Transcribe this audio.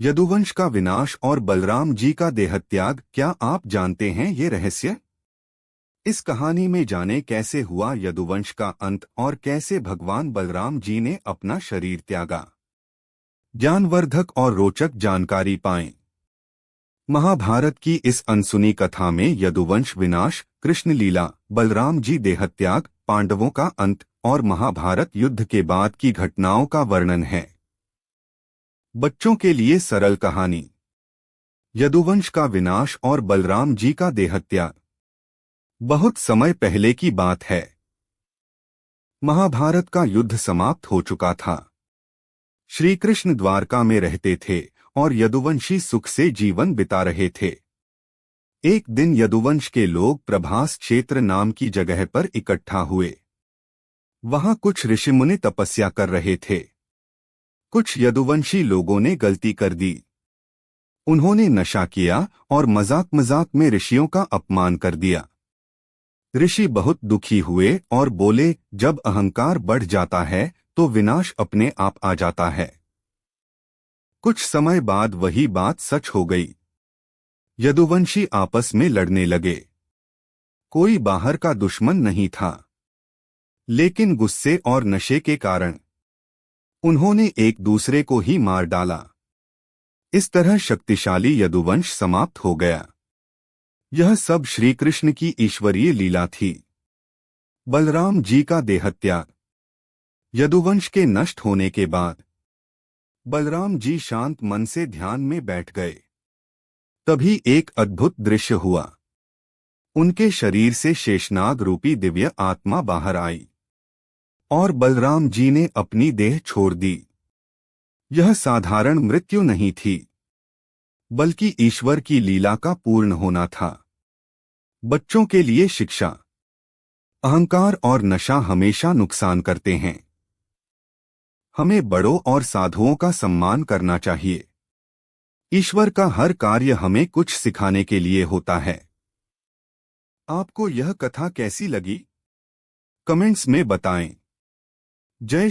यदुवंश का विनाश और बलराम जी का देहत्याग, क्या आप जानते हैं ये रहस्य? इस कहानी में जाने कैसे हुआ यदुवंश का अंत और कैसे भगवान बलराम जी ने अपना शरीर त्यागा। ज्ञानवर्धक और रोचक जानकारी पाएं। महाभारत की इस अनसुनी कथा में यदुवंश विनाश, कृष्ण लीला, बलराम जी देहत्याग, पांडवों का अंत और महाभारत युद्ध के बाद की घटनाओं का वर्णन है। बच्चों के लिए सरल कहानी। यदुवंश का विनाश और बलराम जी का देहत्याग। बहुत समय पहले की बात है। महाभारत का युद्ध समाप्त हो चुका था। श्री कृष्ण द्वारका में रहते थे और यदुवंशी सुख से जीवन बिता रहे थे। एक दिन यदुवंश के लोग प्रभास क्षेत्र नाम की जगह पर इकट्ठा हुए। वहां कुछ ऋषिमुनि तपस्या कर रहे थे। कुछ यदुवंशी लोगों ने गलती कर दी। उन्होंने नशा किया और मजाक मजाक में ऋषियों का अपमान कर दिया। ऋषि बहुत दुखी हुए और बोले, जब अहंकार बढ़ जाता है तो विनाश अपने आप आ जाता है। कुछ समय बाद वही बात सच हो गई। यदुवंशी आपस में लड़ने लगे। कोई बाहर का दुश्मन नहीं था, लेकिन गुस्से और नशे के कारण उन्होंने एक दूसरे को ही मार डाला। इस तरह शक्तिशाली यदुवंश समाप्त हो गया। यह सब श्री कृष्ण की ईश्वरीय लीला थी। बलराम जी का देहत्याग। यदुवंश के नष्ट होने के बाद बलराम जी शांत मन से ध्यान में बैठ गए। तभी एक अद्भुत दृश्य हुआ। उनके शरीर से शेषनाग रूपी दिव्य आत्मा बाहर आई और बलराम जी ने अपनी देह छोड़ दी। यह साधारण मृत्यु नहीं थी, बल्कि ईश्वर की लीला का पूर्ण होना था। बच्चों के लिए शिक्षा। अहंकार और नशा हमेशा नुकसान करते हैं। हमें बड़ों और साधुओं का सम्मान करना चाहिए। ईश्वर का हर कार्य हमें कुछ सिखाने के लिए होता है। आपको यह कथा कैसी लगी? कमेंट्स में बताएं। जय